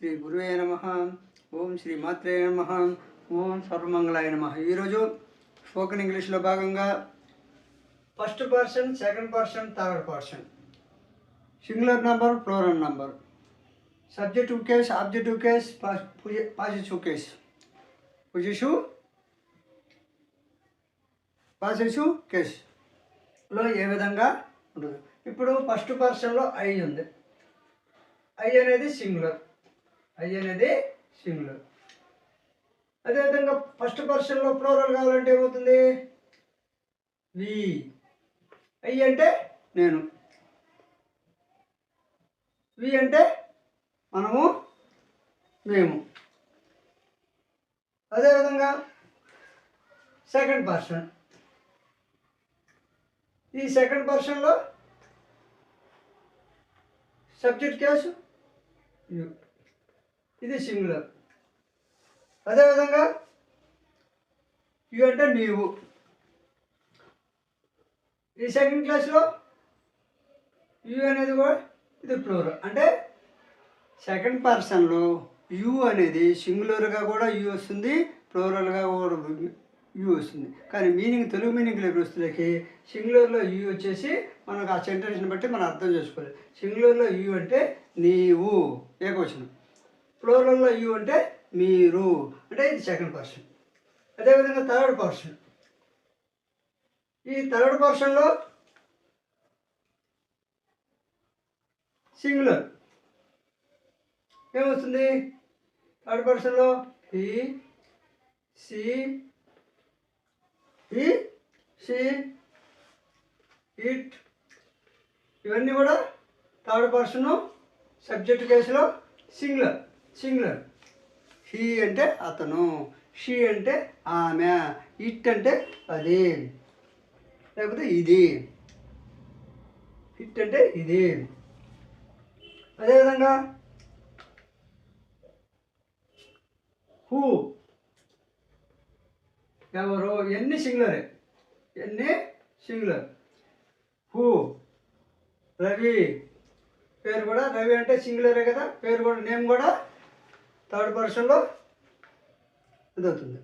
శ్రీ గురువే నమః. ఓం శ్రీ మాత్రే నమః. ఓం సర్వమంగళాయ నమః. ఈరోజు స్పోకెన్ ఇంగ్లీష్లో భాగంగా first person, second person, third person, singular number, plural number, subjective case, objective case, positive case, పాజిటివ్ కేస్లో ఏ విధంగా ఉంటుంది. ఇప్పుడు ఫస్ట్ పర్సన్లో ఐ ఉంది. ఐ అనేది సింగులర్. అదేవిధంగా ఫస్ట్ పర్సన్లో ప్లూరల్ కావాలంటే ఏమవుతుంది? వి. ఐ అంటే నేను, వి అంటే మనము, మేము. అదేవిధంగా సెకండ్ పర్సన్, ఈ సెకండ్ పర్సన్లో సబ్జెక్ట్ కేసు యు, ఇది సింగులర్. అదేవిధంగా యు అంటే నీవు. ఈ సెకండ్ క్లాస్లో యు అనేది కూడా ఇది ప్లూరల్. అంటే సెకండ్ పర్సన్లో యు అనేది సింగులర్గా కూడా యు వస్తుంది, ప్లూరల్గా కూడా యు వస్తుంది. కానీ మీనింగ్, తెలుగు మీనింగ్ వస్తులకి సింగులర్లో యు వచ్చేసి మనకు ఆ సెంటెన్స్ని బట్టి మనం అర్థం చేసుకోవాలి. సింగులర్లో యు అంటే నీవు, ఏకవచనం. ప్లూరల్లో యు అంటే మీరు, అంటే ఇది సెకండ్ పర్సన్. అదేవిధంగా థర్డ్ పర్సన్, ఈ థర్డ్ పర్సన్లో సింగులర్ ఏమొస్తుంది? థర్డ్ పర్సన్లో హీ, షీ, ఇట్, ఇవన్నీ కూడా థర్డ్ పర్సన్ సబ్జెక్ట్ కేసులో సింగులర్. హీ అంటే అతను, షీ అంటే ఆమె, ఇట్ అంటే అది, లేకపోతే ఇది, ఇట్ అంటే ఇది. అదేవిధంగా హూ, ఎవరు, ఎన్ని సింగులర్. హూ, రవి, పేరు కూడా రవి అంటే సింగులరే కదా, పేరు కూడా, నేమ్ కూడా థర్డ్ పర్సన్లో ఇది అవుతుంది.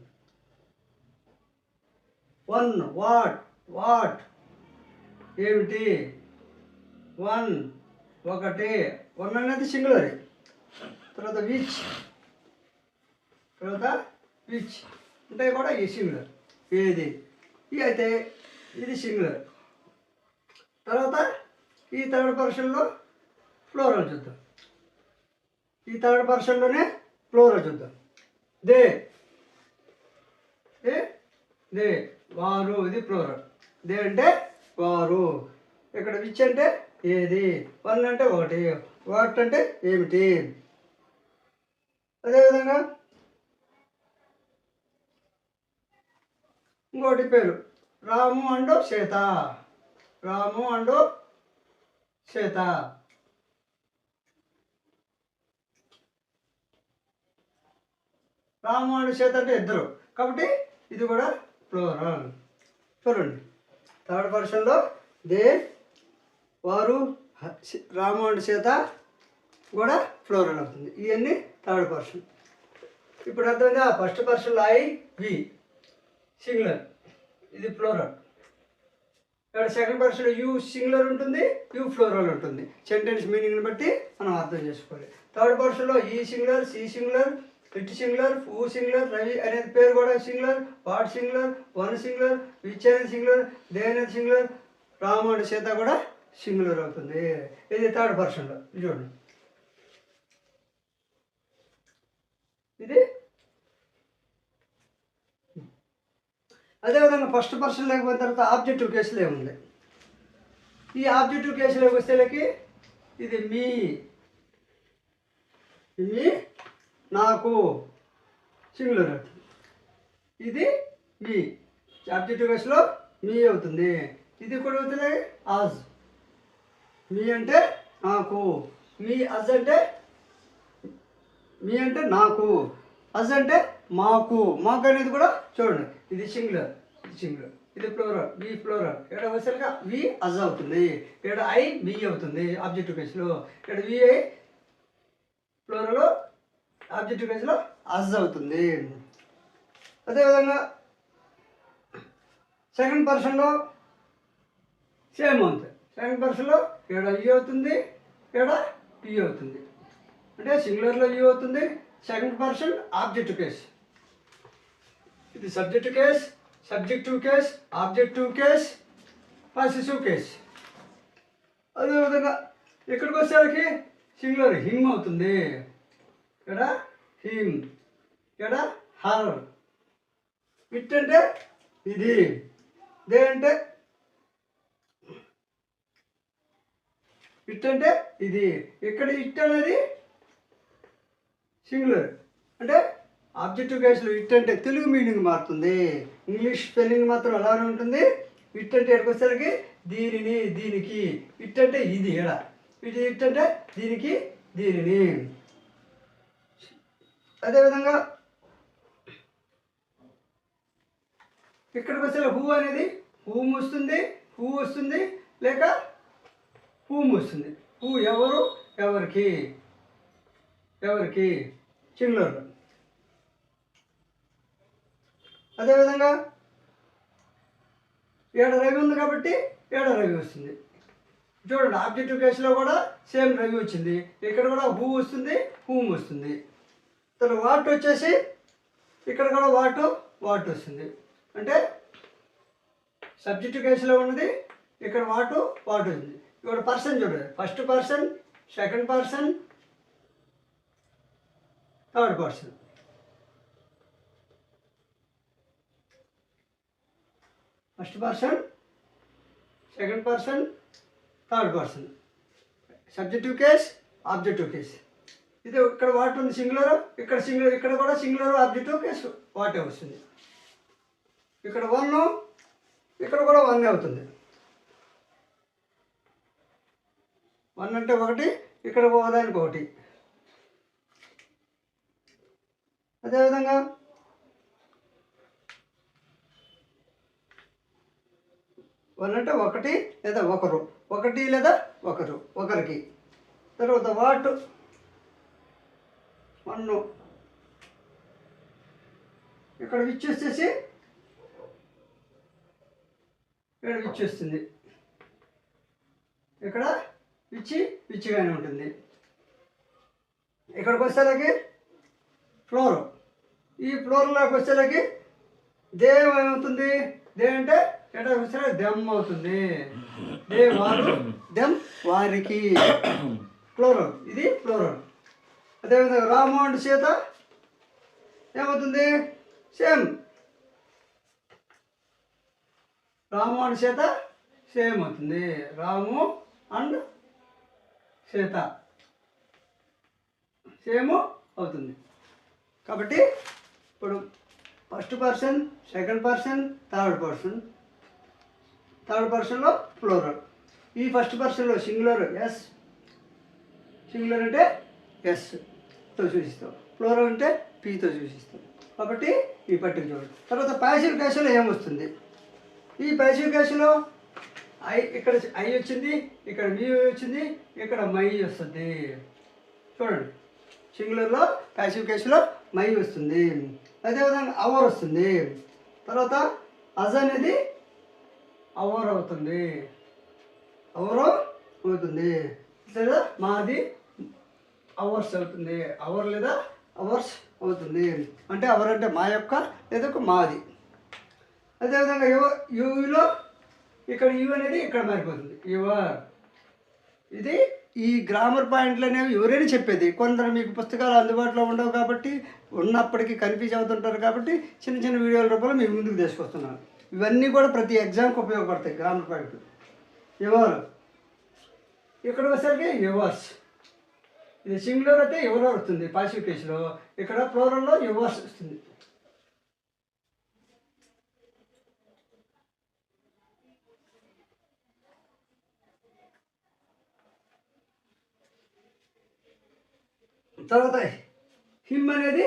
వన్, వాట్, ఏమిటి. వన్, ఒకటి, వన్ అనేది సింగులరే. తర్వాత విచ్ అంటే కూడా ఈ సింగులర్, ఏది. ఇది అయితే ఇది సింగులర్. తర్వాత ఈ థర్డ్ పర్సన్లో ప్లూరల్ చూద్దాం. ఈ థర్డ్ పర్సన్లోనే ప్లూరల్ చూద్దాం. దే, వారు, ఇది ప్లూరల్. దే అంటే వారు. ఇక్కడ విచ్ అంటే ఏది, వన్ అంటే ఒకటి, వాట్ అంటే ఏమిటి. అదేవిధంగా ఇంకోటి పేరు Ramu and Sita. Ramu and Sita, Ramu and Sita అంటే ఇద్దరు, కాబట్టి ఇది కూడా ప్లూరల్. చూడండి, థర్డ్ పర్సన్లో దే, వారు, రాము అండ్ సీత కూడా ప్లూరల్ అవుతుంది. ఇవన్నీ థర్డ్ పర్సన్. ఇప్పుడు అర్థమైందా? ఫస్ట్ పర్సన్లో ఐ, వి సింగులర్, ఇది ప్లూరల్. ఇక్కడ సెకండ్ పర్సన్లో యు సింగులర్ ఉంటుంది, యు ప్లూరల్ ఉంటుంది. సెంటెన్స్ మీనింగ్ని బట్టి మనం అర్థం చేసుకోవాలి. థర్డ్ పర్సన్లో he singular, she singular, it singular, who singular, Ravi అనేది పేరు కూడా singular, what singular, one singular, which అనేది సింగులర్, దే అనేది సింగులర్, రాము అండ్ సీత కూడా సింగులర్ అవుతుంది. ఇది థర్డ్ పర్సన్లో. చూడండి, ఇది. అదేవిధంగా ఫస్ట్ పర్సన్ లేకపోయిన తర్వాత ఆబ్జెక్టివ్ కేసులో ఏముంది? ఈ ఆబ్జెక్టివ్ కేసులోకి వస్తేలకి ఇది మీ, నాకు సింగులర్ అవుతుంది. ఇది మీ, ఆబ్జెక్టివ్ కేసులో మీ అవుతుంది. ఇది కూడా అవుతుంది ఆజ్. మీ అంటే నాకు, అజ్ అంటే మీ అంటే నాకు, అజ్ అంటే మాకు అనేది కూడా చూడండి, ఇది సింగులర్, ఇది ప్లూరల్, వి ప్లూరల్. ఇక్కడ వచ్చేసరిగా వి అజ్ అవుతుంది, ఇక్కడ ఐ మీ అవుతుంది ఆబ్జెక్టివ్ కేసులో. ఇక్కడ వి ఐ ప్లూరల్, ఆబ్జెక్టివ్ కేసులో అజ్ అవుతుంది. అదేవిధంగా సెకండ్ పర్సన్లో సేమ్ అవుతుంది. సెకండ్ పర్సన్లో ఇక్కడ యూ అవుతుంది, ఇక్కడ పి అవుతుంది. అంటే సింగులర్లో యూ అవుతుంది. Second person objective case. ఇది subjective case, subjective case, objective case, positive case. అదేవిధంగా ఇక్కడికి వచ్చేసరికి సింగులర్ హిమ్ అవుతుంది. ఇక్కడ హిమ్, ఇక్కడ హర్. ఇట్ అంటే ఇది, దే అంటే ఇట్ అంటే ఇది. ఇక్కడ ఇట్ అనేది సింగులర్. అంటే ఆబ్జెక్టివ్ కేసులో ఇట్ అంటే తెలుగు మీనింగ్ మారుతుంది, ఇంగ్లీష్ స్పెల్లింగ్ మాత్రం అలానే ఉంటుంది. ఇట్ అంటే ఎక్కడికి వచ్చేసరికి దీనిని, దీనికి. ఇట్ అంటే ఇది, ఎడ ఇది. ఇట్ అంటే దీనికి, దీనిని. అదేవిధంగా ఇక్కడికి వచ్చే హూ అనేది హూమ్ వస్తుంది, హూ వస్తుంది, లేక హూమ్ వస్తుంది. హూ ఎవరు, ఎవరికి, ఎవరికి సింగులర్. అదేవిధంగా ఏడ రవి ఉంది కాబట్టి ఏడ రవి వస్తుంది. చూడండి, ఆబ్జెక్టివ్ కేసులో కూడా సేమ్ రవి వచ్చింది. ఇక్కడ కూడా హూ వస్తుంది, హూమ్ వస్తుంది. తర్వాత వాట్ వచ్చేసి ఇక్కడ కూడా వాట్ వస్తుంది. అంటే సబ్జెక్టివ్ కేసులో ఉన్నది ఇక్కడ వాట్ వస్తుంది. ఇక్కడ పర్సన్ చూడండి, first person, second person, third person. First person, second person, third person. Subjective case, objective case. ఇది ఇక్కడ వాట్ ఉంది సింగులర్, ఇక్కడ సింగులర్, ఇక్కడ కూడా సింగులర్ ఆబ్జెక్టివ్ కేసు వాటే వస్తుంది. ఇక్కడ వన్, ఇక్కడ కూడా వన్ అవుతుంది. వన్ అంటే ఒకటి, ఇక్కడ ఒకదానికి ఒకటి. అదేవిధంగా వన్ అంటే ఒకటి లేదా ఒకరు, ఒకటి లేదా ఒకరు, ఒకరికి. తర్వాత వాట్ వన్, ఇక్కడ విచ్ వచ్చేసి ఇక్కడ విచ్ వస్తుంది. ఇక్కడ విచ్చిగానే ఉంటుంది. ఇక్కడికి వచ్చేసరికి ఫ్లోర్. ఈ ఫ్లోర్లోకి వచ్చేసరికి దే ఏమవుతుంది, దే అంటే ఇక్కడ వచ్చే దెమ్ అవుతుంది. దే వారు, దెమ్ వారికి. ఫ్లోరల్, ఇది ఫ్లోరల్. అదేవిధంగా రాము అండ్ సీత ఏమవుతుంది, same. Ramu and Sita same అవుతుంది. రాము అండ్ సీత సేమ్ అవుతుంది. కాబట్టి ఇప్పుడు first person, second person, third person. Third పర్సన్లో ఫ్లోరల్. ఈ ఫస్ట్ పర్సన్లో సింగులర్ ఎస్, సింగులర్ అంటే ఎస్తో సూచిస్తాం, ఫ్లోరల్ అంటే పీతో సూచిస్తాం. కాబట్టి ఈ పట్టిక చూడండి. తర్వాత ప్యాసివ్ కేసులో ఏమొస్తుంది, ఈ ప్యాసివ్ కేసులో ఇక్కడ ఐ వచ్చింది, ఇక్కడ మీ వచ్చింది, ఇక్కడ మై వస్తుంది. చూడండి, సింగులర్లో ప్యాసివ్ కేసులో మై వస్తుంది. అదేవిధంగా అవర్ వస్తుంది. తర్వాత అజ్ అనేది అవర్ అవుతుంది, అవర్ అవుతుంది. లేదా మాది అవర్స్ అవుతుంది, అవర్ లేదా అవర్స్ అవుతుంది. అంటే అవర్ అంటే మా యొక్క లేదా మాది. అదేవిధంగా యూలో ఇక్కడ యూ అనేది ఇక్కడ మారిపోతుంది, యువర్. ఇది ఈ గ్రామర్ పాయింట్లు అనేవి ఎవరైనా చెప్పేది. కొందరు మీకు పుస్తకాలు అందుబాటులో ఉండవు కాబట్టి, ఉన్నప్పటికీ కన్ఫ్యూజ్ అవుతుంటారు కాబట్టి చిన్న చిన్న వీడియోల రూపంలో మీ ముందుకు తీసుకొస్తున్నాను. ఇవన్నీ కూడా ప్రతి ఎగ్జామ్కి ఉపయోగపడతాయి గ్రామర్ పాయింట్లు. యువర్, ఇక్కడ వచ్చేసరికి యువర్స్. ఇది సింగులర్ అయితే ఎవరో వస్తుంది పాసివ్ కేసులో, ఇక్కడ ఫ్లోరల్లో యువర్స్ వస్తుంది. తర్వాత హిమ్ అనేది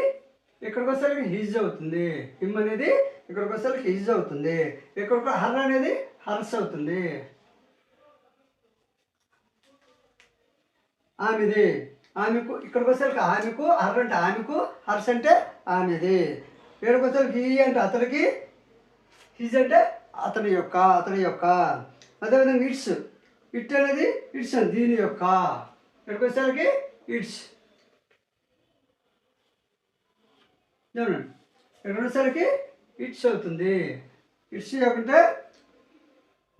ఇక్కడికి వచ్చేసరికి హిజ్ అవుతుంది. హిమ్ అనేది ఇక్కడికి వచ్చేసరికి హిజ్ అవుతుంది. ఇక్కడికి హర్ అనేది హర్స్ అవుతుంది. ఆమెది ఆమెకు, ఇక్కడికి వచ్చేసరికి ఆమెకు, హర్ అంటే ఆమెకు, హర్స్ అంటే ఆమెది. ఇక్కడికి వచ్చేసరికి ఈ అంటే అతనికి, హిజ్ అంటే అతని యొక్క. అదేవిధంగా ఇట్స్, ఇట్ అనేది ఇట్స్ అని దీని యొక్క. ఇక్కడికి వచ్చేసరికి ఇట్స్, చూడండి ఇక్కడ వచ్చేసరికి ఇట్స్ అవుతుంది. ఇట్స్ అంటే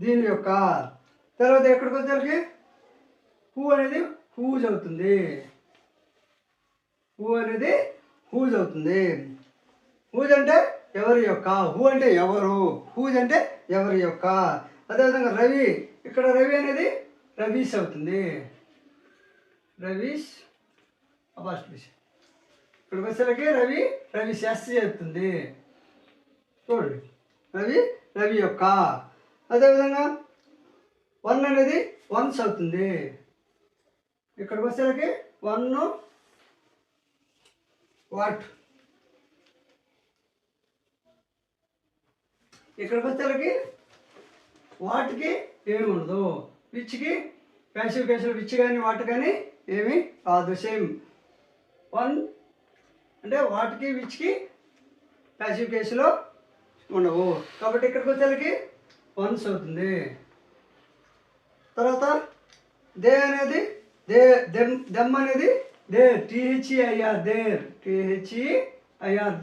దీని యొక్క. తర్వాత ఎక్కడికి వచ్చేసరికి హూ అనేది హూజ్ అవుతుంది. హూ అనేది హూజ్ అవుతుంది. హూజ్ అంటే ఎవరి యొక్క, హూ అంటే ఎవరు, హూజ్ అంటే ఎవరి యొక్క. అదేవిధంగా రవి, ఇక్కడ రవి అనేది రవీస్ అవుతుంది. రవీస్ అపాస్ట్రఫీ. ఇక్కడికి వచ్చేసరికి రవి ఎస్ అవుతుంది. చూడండి రవి యొక్క. అదేవిధంగా వన్ అనేది వన్స్ అవుతుంది. ఇక్కడికి వచ్చేసరికి వన్ వాట్. ఇక్కడికి వచ్చేసరికి వాటికి ఏమి ఉండదు. విచ్కి ప్యాసివ్ కేసులు విచ్ కానీ వాటి కానీ ఏమి కాదు. సేమ్ వన్ అంటే వాటికి విచ్కి ప్యాసివ్ కేసులో ఉండవు. కాబట్టి ఇక్కడికి వచ్చేసరికి వన్స్ అవుతుంది. తర్వాత దే అనేది దెమ్ అనేది దేర్, THEIR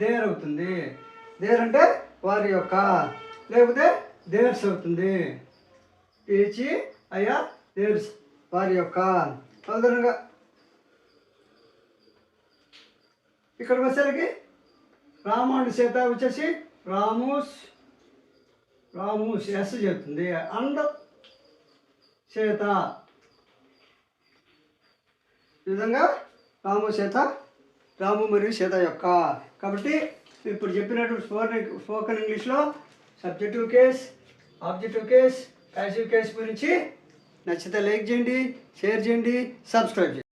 దేర్ అవుతుంది. దేర్ అంటే వారి యొక్క, లేకపోతే దేర్స్ అవుతుంది. THEIR దేర్స్ వారి యొక్క. సాధారణంగా ఇక్కడికి వచ్చేసరికి రాము అండ్ సీత వచ్చేసి రామూస్ ఎస్ చెప్తుంది. అండ్ సీత, ఈ విధంగా రాము మరియు సీత యొక్క. కాబట్టి ఇప్పుడు చెప్పినట్టు స్పోకెన్ ఇంగ్లీష్లో subjective case, objective case, passive case గురించి నచ్చితే లైక్ చేయండి, షేర్ చేయండి, సబ్స్క్రైబ్ చేయండి.